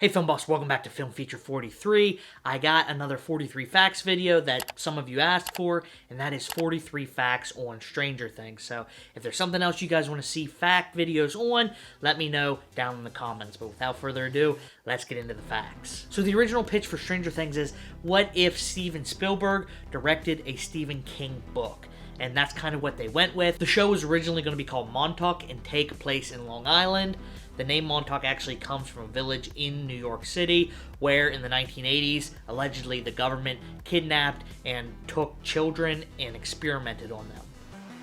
Hey Film Buffs, welcome back to Film Feature 43. I got another 43 facts video that some of you asked for, and that is 43 facts on Stranger Things. So if there's something else you guys want to see fact videos on, let me know down in the comments. But without further ado, let's get into the facts. So the original pitch for Stranger Things is, what if Steven Spielberg directed a Stephen King book? And that's kind of what they went with. The show was originally going to be called Montauk and take place in Long Island. The name Montauk actually comes from a village in New York City where in the 1980s, allegedly the government kidnapped and took children and experimented on them.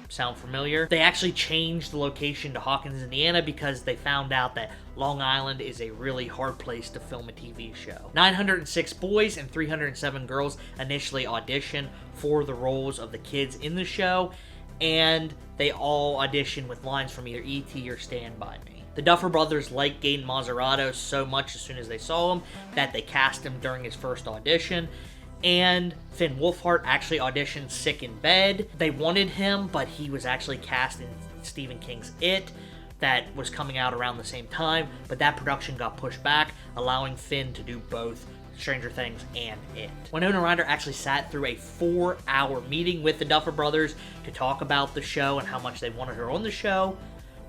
Sound familiar? They actually changed the location to Hawkins, Indiana because they found out that Long Island is a really hard place to film a TV show. 906 boys and 307 girls initially auditioned for the roles of the kids in the show, and they all auditioned with lines from either E.T. or Stand By Me. The Duffer Brothers liked Gaten Mazzarato so much as soon as they saw him that they cast him during his first audition. And Finn Wolfhard actually auditioned sick in bed. They wanted him, but he was actually cast in Stephen King's It that was coming out around the same time, but that production got pushed back, allowing Finn to do both Stranger Things and It. Winona Ryder actually sat through a 4-hour meeting with the Duffer Brothers to talk about the show and how much they wanted her on the show.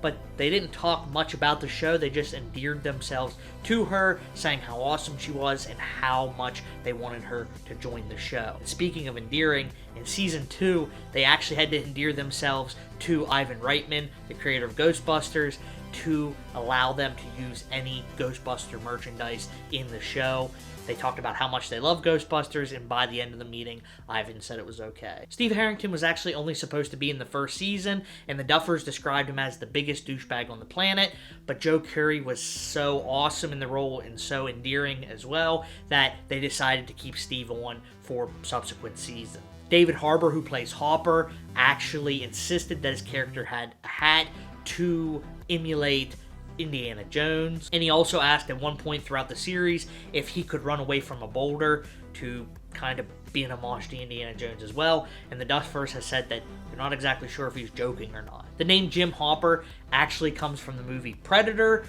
But they didn't talk much about the show, they just endeared themselves to her, saying how awesome she was and how much they wanted her to join the show. Speaking of endearing, in Season 2, they actually had to endear themselves to Ivan Reitman, the creator of Ghostbusters, to allow them to use any Ghostbuster merchandise in the show. They talked about how much they love Ghostbusters, and by the end of the meeting, Ivan said it was okay. Steve Harrington was actually only supposed to be in the first season, and the Duffers described him as the biggest douchebag on the planet, but Joe Curry was so awesome in the role and so endearing as well that they decided to keep Steve on for subsequent seasons. David Harbour, who plays Hopper, actually insisted that his character had a hat to emulate Indiana Jones, and he also asked at one point throughout the series if he could run away from a boulder to kind of be an homage to Indiana Jones as well, and the Duffers has said that they're not exactly sure if he's joking or not. The name Jim Hopper actually comes from the movie Predator.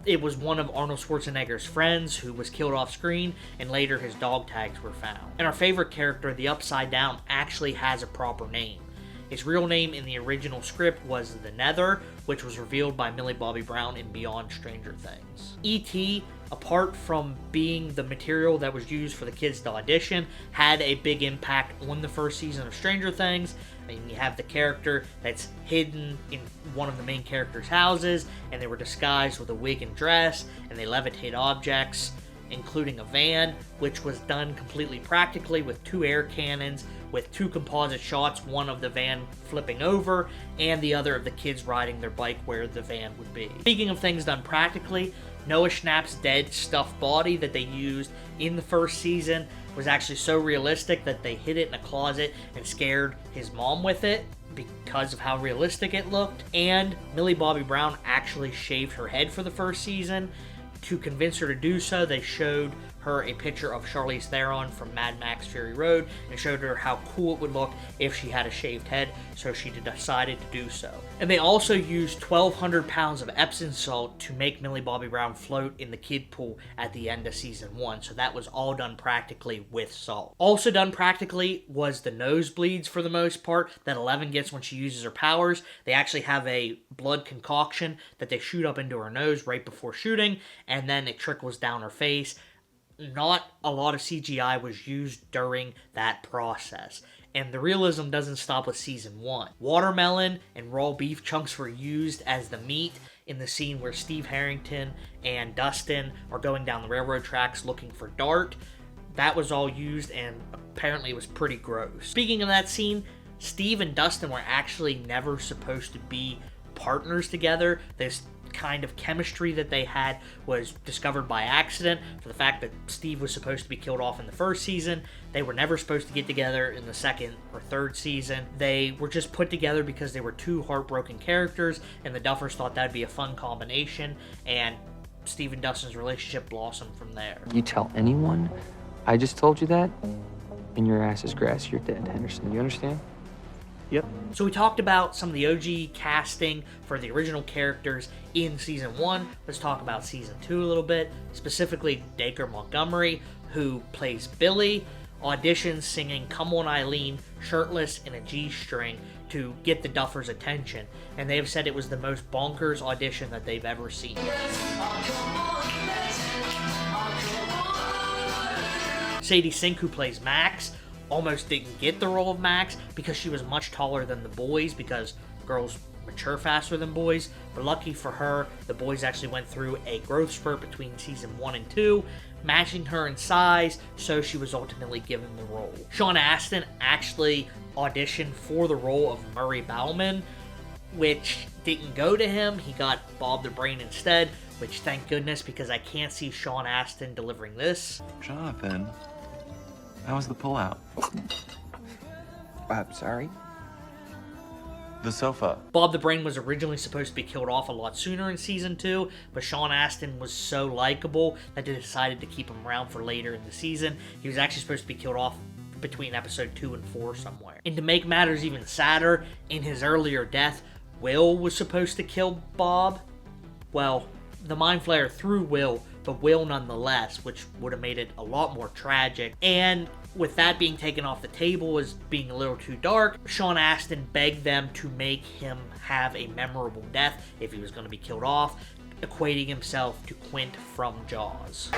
It was one of Arnold Schwarzenegger's friends who was killed off screen, and later his dog tags were found. And our favorite character, the Upside Down, actually has a proper name. His real name in the original script was The Nether, which was revealed by Millie Bobby Brown in Beyond Stranger Things. E.T., apart from being the material that was used for the kids to audition, had a big impact on the first season of Stranger Things. I mean, you have the character that's hidden in one of the main characters' houses, and they were disguised with a wig and dress, and they levitate objects, including a van, which was done completely practically with 2 air cannons, with 2 composite shots, one of the van flipping over, and the other of the kids riding their bike where the van would be. Speaking of things done practically, Noah Schnapp's dead stuffed body that they used in the first season was actually so realistic that they hid it in a closet and scared his mom with it because of how realistic it looked. And Millie Bobby Brown actually shaved her head for the first season. To convince her to do so, they showed her a picture of Charlize Theron from Mad Max Fury Road and showed her how cool it would look if she had a shaved head, so she decided to do so. And they also used 1,200 pounds of Epsom salt to make Millie Bobby Brown float in the kid pool at the end of Season 1, so that was all done practically with salt. Also done practically was the nosebleeds for the most part that Eleven gets when she uses her powers. They actually have a blood concoction that they shoot up into her nose right before shooting, and then it trickles down her face. Not a lot of CGI was used during that process. And the realism doesn't stop with Season 1. Watermelon and raw beef chunks were used as the meat in the scene where Steve Harrington and Dustin are going down the railroad tracks looking for Dart. That was all used, and apparently it was pretty gross. Speaking of that scene, Steve and Dustin were actually never supposed to be partners together. This kind of chemistry that they had was discovered by accident for the fact that Steve was supposed to be killed off in the first season. They were never supposed to get together in the second or third season. They were just put together because they were 2 heartbroken characters, and the Duffers thought that'd be a fun combination, and Steve and Dustin's relationship blossomed from there. You tell anyone I just told you that, and your ass is grass, you're dead, Henderson. You understand? Yep. So we talked about some of the OG casting for the original characters in Season 1. Let's talk about Season 2 a little bit. Specifically, Dacre Montgomery, who plays Billy, auditions singing Come On Eileen shirtless in a G-string to get the Duffers' attention. And they have said it was the most bonkers audition that they've ever seen. Sadie Sink, who plays Max, almost didn't get the role of Max because she was much taller than the boys, because girls mature faster than boys. But lucky for her, the boys actually went through a growth spurt between Season 1 and 2, matching her in size, so she was ultimately given the role. Sean Astin actually auditioned for the role of Murray Bauman, which didn't go to him. He got Bob the Brain instead, which thank goodness, because I can't see Sean Astin delivering this. Jonathan, how was the pullout? Sorry? The sofa. Bob the Brain was originally supposed to be killed off a lot sooner in Season 2, but Sean Astin was so likable that they decided to keep him around for later in the season. He was actually supposed to be killed off between episode 2 and 4 somewhere. And to make matters even sadder, in his earlier death, Will was supposed to kill Bob. Well, the Mind Flayer threw Will, but Will nonetheless, which would have made it a lot more tragic. And with that being taken off the table as being a little too dark, Sean Astin begged them to make him have a memorable death if he was going to be killed off, equating himself to Quint from Jaws.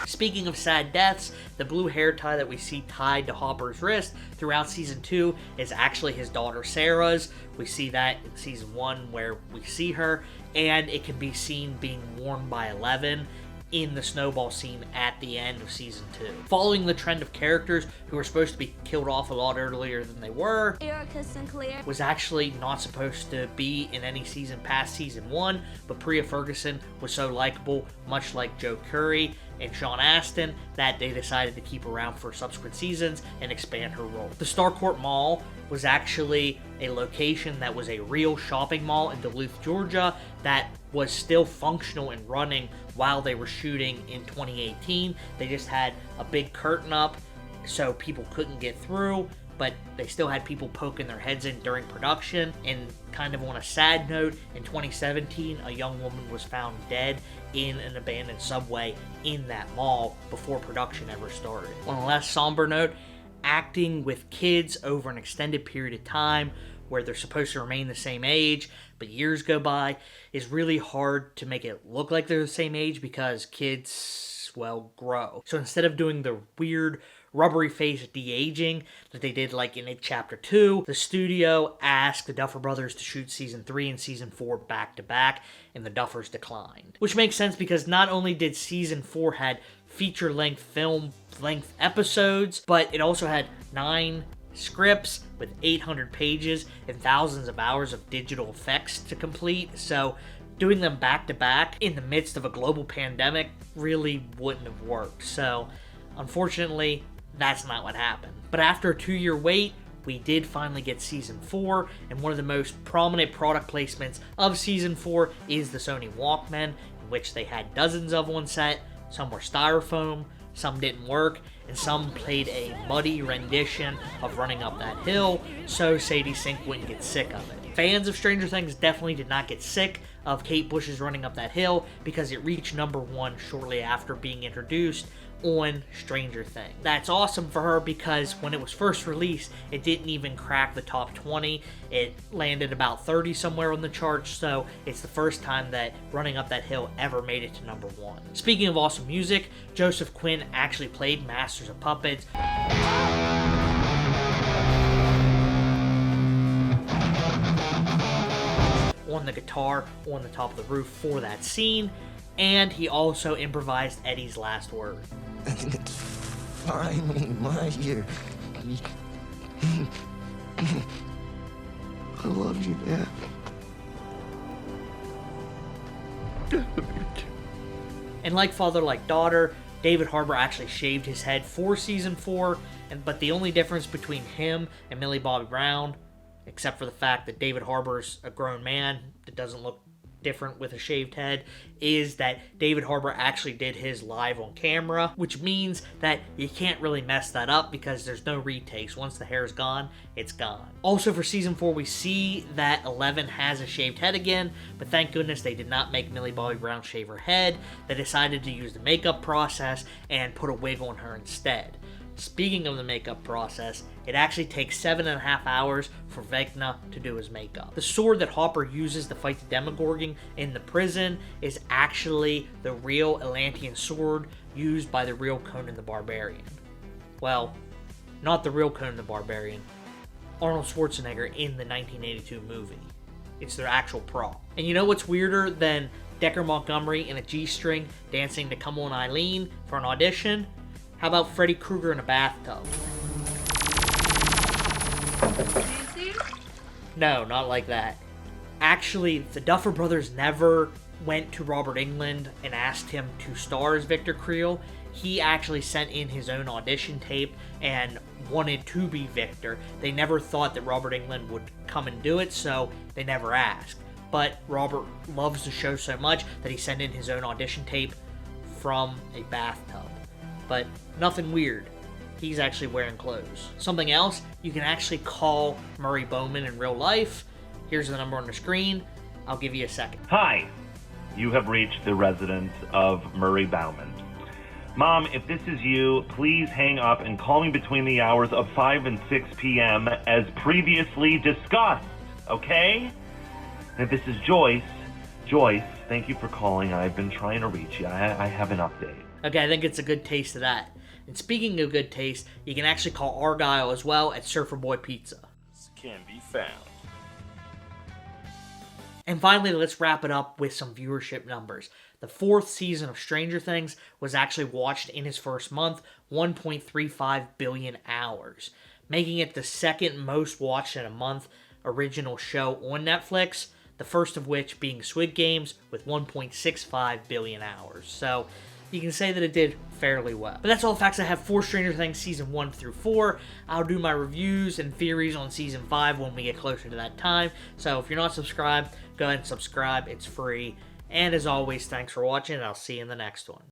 Speaking of sad deaths, the blue hair tie that we see tied to Hopper's wrist throughout Season 2 is actually his daughter Sarah's. We see that in Season 1 where we see her, and it can be seen being worn by Eleven in the snowball scene at the end of Season 2. Following the trend of characters who were supposed to be killed off a lot earlier than they were, Erica Sinclair was actually not supposed to be in any season past Season 1, but Priya Ferguson was so likable, much like Joe Curry and Sean Astin, that they decided to keep her around for subsequent seasons and expand her role. The Starcourt Mall was actually a location that was a real shopping mall in Duluth, Georgia, that was still functional and running while they were shooting in 2018. They just had a big curtain up so people couldn't get through, but they still had people poking their heads in during production. And kind of on a sad note, in 2017, a young woman was found dead in an abandoned subway in that mall before production ever started. On a less somber note, acting with kids over an extended period of time where they're supposed to remain the same age, but years go by, is really hard to make it look like they're the same age because kids, well, grow. So instead of doing the weird rubbery face de-aging that they did like in It Chapter 2, the studio asked the Duffer Brothers to shoot Season 3 and Season 4 back to back, and the Duffers declined. Which makes sense because not only did Season 4 had feature-length film-length episodes, but it also had 9 scripts with 800 pages and thousands of hours of digital effects to complete, so doing them back to back in the midst of a global pandemic really wouldn't have worked. So unfortunately, that's not what happened. But after a 2-year wait, we did finally get Season 4, and one of the most prominent product placements of Season 4 is the Sony Walkman, in which they had dozens of on set. Some were styrofoam, some didn't work, and some played a muddy rendition of Running Up That Hill, so Sadie Sink wouldn't get sick of it. Fans of Stranger Things definitely did not get sick of Kate Bush's Running Up That Hill because it reached #1 shortly after being introduced on Stranger Things. That's awesome for her because when it was first released, it didn't even crack the top 20. It landed about 30 somewhere on the charts, so it's the first time that Running Up That Hill ever made it to #1. Speaking of awesome music, Joseph Quinn actually played Masters of Puppets on the guitar on the top of the roof for that scene, and he also improvised Eddie's last word. And it's finally my year. I love you, Dad. And like father, like daughter, David Harbour actually shaved his head for Season 4, but the only difference between him and Millie Bobby Brown, except for the fact that David Harbour's a grown man that doesn't look different with a shaved head is that David Harbour actually did his live on camera, which means that you can't really mess that up because there's no retakes. Once the hair is gone, it's gone. Also for season 4, we see that Eleven has a shaved head again, but thank goodness they did not make Millie Bobby Brown shave her head. They decided to use the makeup process and put a wig on her instead. Speaking of the makeup process, it actually takes 7.5 hours for Vecna to do his makeup. The sword that Hopper uses to fight the Demogorgon in the prison is actually the real Atlantean sword used by the real Conan the Barbarian. Well, not the real Conan the Barbarian, Arnold Schwarzenegger in the 1982 movie. It's their actual prop. And you know what's weirder than Decker Montgomery in a G-string dancing to Come On Eileen for an audition? How about Freddy Krueger in a bathtub? Nancy? No, not like that. Actually, the Duffer Brothers never went to Robert Englund and asked him to star as Victor Creel. He actually sent in his own audition tape and wanted to be Victor. They never thought that Robert Englund would come and do it, so they never asked. But Robert loves the show so much that he sent in his own audition tape from a bathtub. But nothing weird. He's actually wearing clothes. Something else, you can actually call Murray Bowman in real life. Here's the number on the screen. I'll give you a second. Hi, you have reached the residence of Murray Bauman. Mom, if this is you, please hang up and call me between the hours of 5 and 6 p.m. as previously discussed, okay? And if this is Joyce, thank you for calling. I've been trying to reach you. I have an update. Okay, I think it's a good taste of that. And speaking of good taste, you can actually call Argyle as well at Surfer Boy Pizza. Can be found. And finally, let's wrap it up with some viewership numbers. The 4th season of Stranger Things was actually watched in its first month, 1.35 billion hours, making it the second most watched in a month original show on Netflix, the first of which being Squid Games with 1.65 billion hours. So you can say that it did fairly well. But that's all the facts I have for Stranger Things Season 1 through 4. I'll do my reviews and theories on Season 5 when we get closer to that time. So if you're not subscribed, go ahead and subscribe. It's free. And as always, thanks for watching, and I'll see you in the next one.